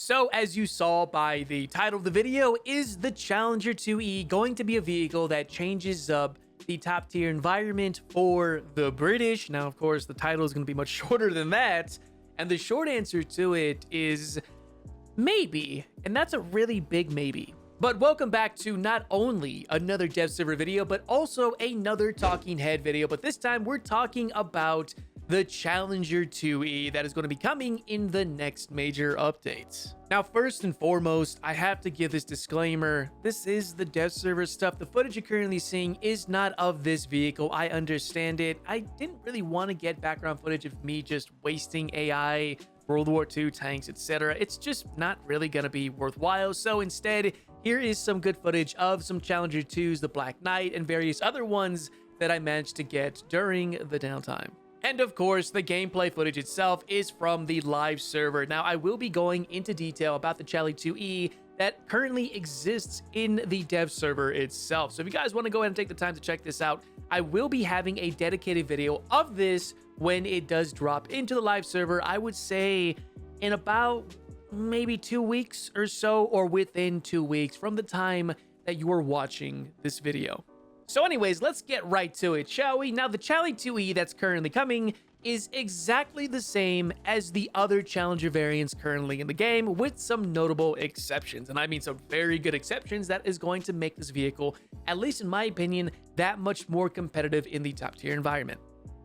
So as you saw by the title of the video, is the Challenger 2E going to be a vehicle that changes up the top tier environment for the British? Now, of course, the title is going to be much shorter than that. And the short answer to it is maybe. And that's a really big maybe. But welcome back to not only another dev server video, but also another talking head video. But this time we're talking about the Challenger 2E that is going to be coming in the next major updates. Now, first and foremost, I have to give this disclaimer. This is the dev server stuff. The footage you're currently seeing is not of this vehicle. I understand it. I didn't really want to get background footage of me just wasting AI, World War II tanks, etc. It's just not really going to be worthwhile. So instead, here is some good footage of some Challenger 2s, the Black Knight, and various other ones that I managed to get during the downtime. And of course, the gameplay footage itself is from the live server. Now, I will be going into detail about the Challenger 2E that currently exists in the dev server itself. So if you guys want to go ahead and take the time to check this out, I will be having a dedicated video of this when it does drop into the live server. I would say in about maybe 2 weeks or so, or within 2 weeks from the time that you are watching this video. So anyways, let's get right to it, shall we? Now, the Challenger 2E that's currently coming is exactly the same as the other Challenger variants currently in the game, with some notable exceptions. And I mean some very good exceptions that is going to make this vehicle, at least in my opinion, that much more competitive in the top tier environment.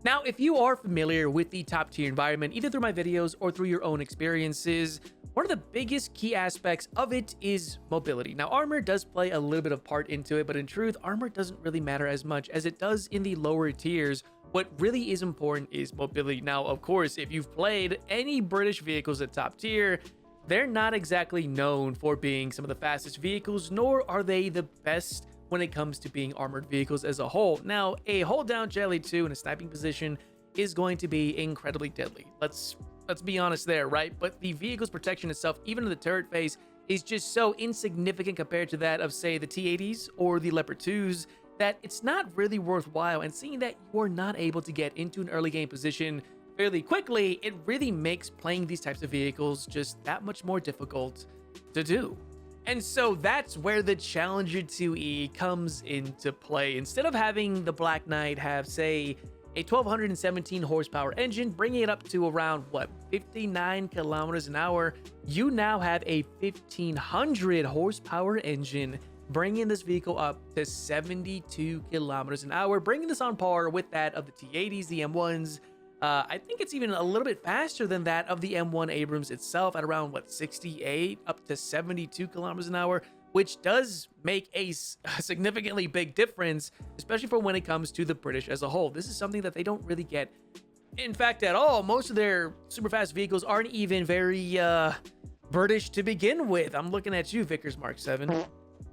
Now, if you are familiar with the top tier environment, either through my videos or through your own experiences, one of the biggest key aspects of it is mobility. Now, armor does play a little bit of part into it, but in truth, armor doesn't really matter as much as it does in the lower tiers. What really is important is mobility. Now, of course, if you've played any British vehicles at top tier, they're not exactly known for being some of the fastest vehicles, nor are they the best when it comes to being armored vehicles as a whole. Now, a hold down Jelly 2 in a sniping position is going to be incredibly deadly. Let's be honest there, right? But the vehicle's protection itself, even in the turret phase, is just so insignificant compared to that of, say, the T-80s or the Leopard 2s, that it's not really worthwhile. And seeing that you're not able to get into an early game position fairly quickly, it really makes playing these types of vehicles just that much more difficult to do. And so that's where the Challenger 2E comes into play. Instead of having the Black Knight have, say, a 1217 horsepower engine, bringing it up to around, 59 kilometers an hour, you now have a 1500 horsepower engine, bringing this vehicle up to 72 kilometers an hour, bringing this on par with that of the T-80s, the M1s. I think it's even a little bit faster than that of the M1 Abrams itself at around, 68 up to 72 kilometers an hour, which does make a significantly big difference, especially for when it comes to the British as a whole. This is something that they don't really get, in fact, at all. Most of their super fast vehicles aren't even very British to begin with. I'm looking at you, Vickers Mark 7.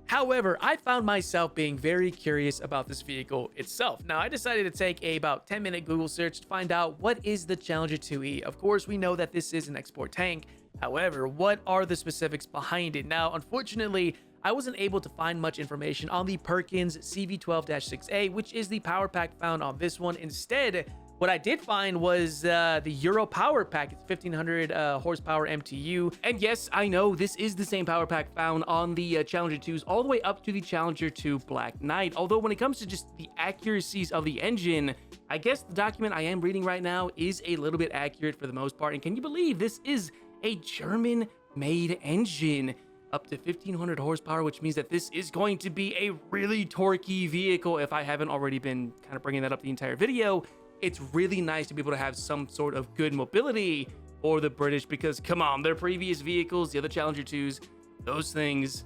However, I found myself being very curious about this vehicle itself. Now, I decided to take a about 10-minute Google search to find out what is the Challenger 2E. Of course, we know that this is an export tank. However, what are the specifics behind it? Now, unfortunately, I wasn't able to find much information on the Perkins CV12-6A, which is the power pack found on this one. Instead, what I did find was the Euro power pack. It's 1500 horsepower MTU. And yes, I know this is the same power pack found on the Challenger 2s all the way up to the Challenger 2 Black Knight. Although when it comes to just the accuracies of the engine, I guess the document I am reading right now is a little bit accurate for the most part. And can you believe this is a German-made engine? Up to 1500 horsepower, which means that this is going to be a really torquey vehicle. If I haven't already been kind of bringing that up the entire video, it's really nice to be able to have some sort of good mobility for the British, because come on, their previous vehicles, the other Challenger 2s, those things,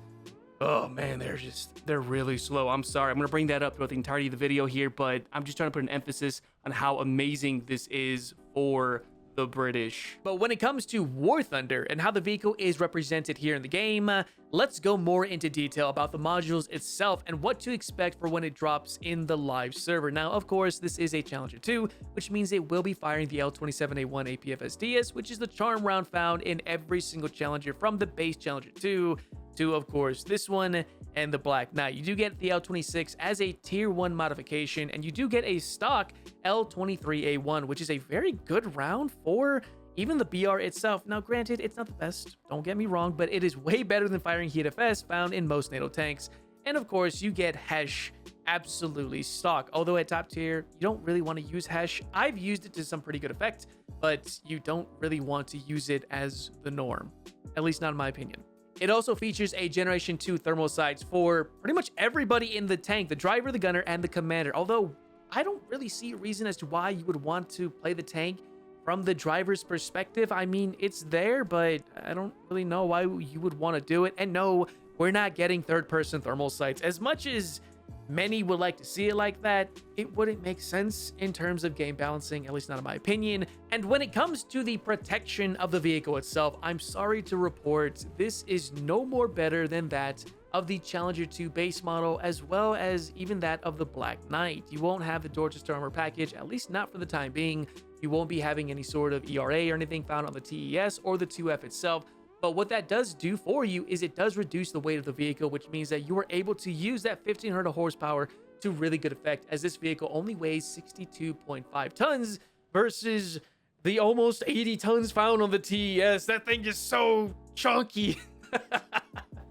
oh man, they're really slow. I'm sorry, I'm gonna bring that up throughout the entirety of the video here, but I'm just trying to put an emphasis on how amazing this is for the British. But when it comes to War Thunder and how the vehicle is represented here in the game, let's go more into detail about the modules itself and what to expect for when it drops in the live server. Now, of course, this is a Challenger 2, which means it will be firing the L27A1 APFSDS, which is the charm round found in every single Challenger from the base Challenger 2 to, of course, this one and the Black Knight. You do get the L26 as a tier 1 modification, and you do get a stock L23A1, which is a very good round for Even the BR itself, now granted, it's not the best, don't get me wrong, but it is way better than firing Heat FS found in most NATO tanks. And of course, you get Hesh absolutely stock. Although at top tier, you don't really want to use Hesh. I've used it to some pretty good effect, but you don't really want to use it as the norm, at least not in my opinion. It also features a Generation 2 thermal sights for pretty much everybody in the tank, the driver, the gunner, and the commander. Although I don't really see a reason as to why you would want to play the tank from the driver's perspective. I mean, it's there, but I don't really know why you would want to do it. And no, we're not getting third-person thermal sights. As much as many would like to see it like that, it wouldn't make sense in terms of game balancing, at least not in my opinion. And when it comes to the protection of the vehicle itself, I'm sorry to report this is no more better than that of the Challenger 2 base model, as well as even that of the Black Knight. You won't have the Dorchester armor package, at least not for the time being. You won't be having any sort of ERA or anything found on the TES or the 2F itself. But what that does do for you is it does reduce the weight of the vehicle, which means that you are able to use that 1500 horsepower to really good effect, as this vehicle only weighs 62.5 tons versus the almost 80 tons found on the TES. That thing is so chunky.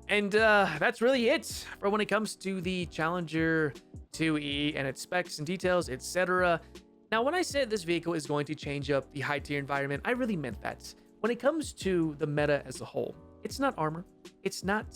And that's really it for when it comes to the Challenger 2E and its specs and details, etc. Now, when I said this vehicle is going to change up the high tier environment, I really meant that. When it comes to the meta as a whole, it's not armor, it's not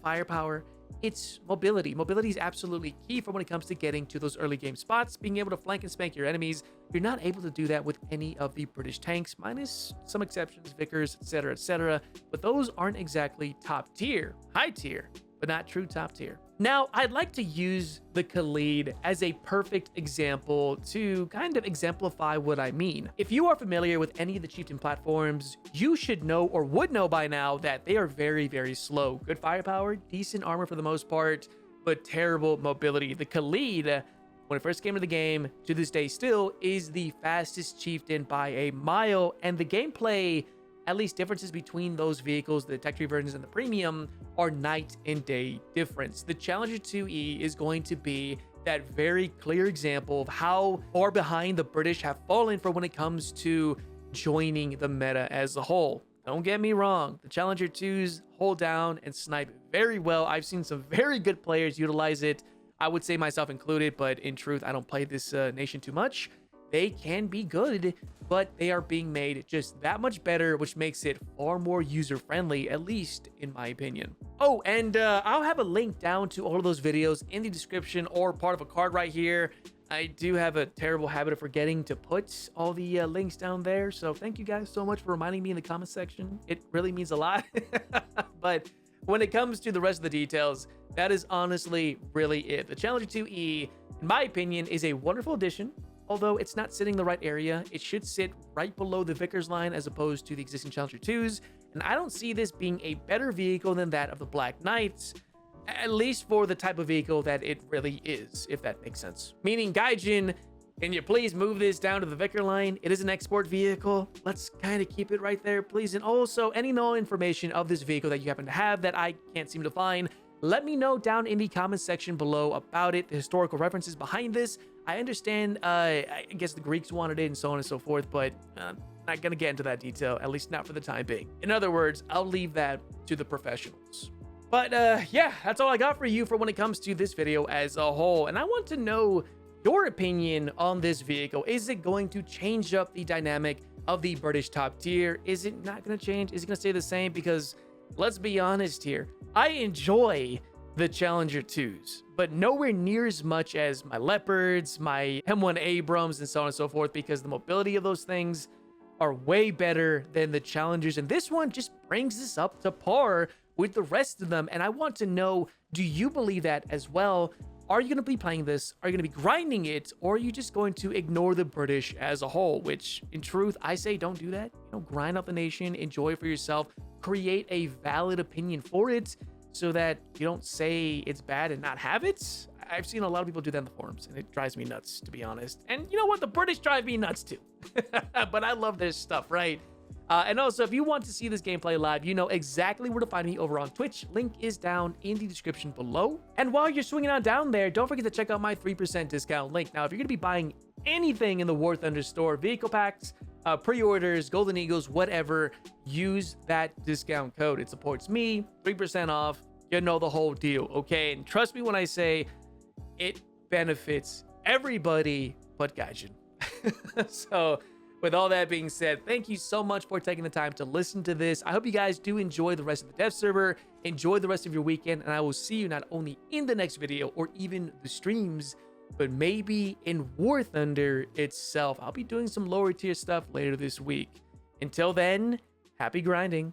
firepower, it's mobility. Mobility is absolutely key for when it comes to getting to those early game spots, being able to flank and spank your enemies. You're not able to do that with any of the British tanks, minus some exceptions, Vickers, etc., but those aren't exactly top tier, high tier, but not true top tier. Now, I'd like to use the Khalid as a perfect example to kind of exemplify what I mean. If you are familiar with any of the Chieftain platforms, you should know or would know by now that they are very, very slow. Good firepower, decent armor for the most part, but terrible mobility. The Khalid, when it first came to the game, to this day still, is the fastest Chieftain by a mile, and the gameplay, at least differences between those vehicles, the tech tree versions and the premium, are night and day difference. The Challenger 2E is going to be that very clear example of how far behind the British have fallen for when it comes to joining the meta as a whole. Don't get me wrong, the Challenger 2s hold down and snipe very well. I've seen some very good players utilize it. I would say myself included, but in truth, I don't play this nation too much. They can be good, but they are being made just that much better, which makes it far more user-friendly, at least in my opinion. Oh, and I'll have a link down to all of those videos in the description or part of a card right here. I do have a terrible habit of forgetting to put all the links down there, so thank you guys so much for reminding me in the comment section. It really means a lot. But when it comes to the rest of the details, that is honestly really it. The Challenger 2E, in my opinion, is a wonderful addition. Although it's not sitting in the right area, it should sit right below the Vickers line as opposed to the existing Challenger 2s, and I don't see this being a better vehicle than that of the Black Knights, at least for the type of vehicle that it really is, if that makes sense. Meaning, Gaijin, can you please move this down to the Vicker line? It is an export vehicle. Let's kind of keep it right there, please. And also, any known information of this vehicle that you happen to have that I can't seem to find, let me know down in the comment section below about it, the historical references behind this. I understand, I guess the Greeks wanted it and so on and so forth, but not gonna get into that detail, at least not for the time being. In other words, I'll leave that to the professionals. But yeah, that's all I got for you for when it comes to this video as a whole. And I want to know your opinion on this vehicle. Is it going to change up the dynamic of the British top tier? Is it not gonna change? Is it gonna stay the same? Because let's be honest here, I enjoy the Challenger 2s, but nowhere near as much as my Leopards, my M1 Abrams, and so on and so forth, because the mobility of those things are way better than the Challengers, and this one just brings this up to par with the rest of them. And I want to know, do you believe that as well? Are you going to be playing this? Are you going to be grinding it? Or are you just going to ignore the British as a whole? Which, in truth, I say don't do that. You know, grind up the nation, enjoy it for yourself, create a valid opinion for it, so that you don't say it's bad and not have it. I've seen a lot of people do that in the forums, and it drives me nuts, to be honest. And you know what? The British drive me nuts too. But I love their stuff, right? And also, if you want to see this gameplay live, you know exactly where to find me over on Twitch. Link is down in the description below. And while you're swinging on down there, don't forget to check out my 3% discount link. Now, if you're going to be buying anything in the War Thunder store, vehicle packs, pre-orders, Golden Eagles, whatever, use that discount code. It supports me, 3% off, you know the whole deal, okay? And trust me when I say it benefits everybody but Gaijin. So with all that being said, thank you so much for taking the time to listen to this. I hope you guys do enjoy the rest of the dev server, enjoy the rest of your weekend, and I will see you not only in the next video or even the streams, but maybe in War Thunder itself. I'll be doing some lower tier stuff later this week. Until then, happy grinding.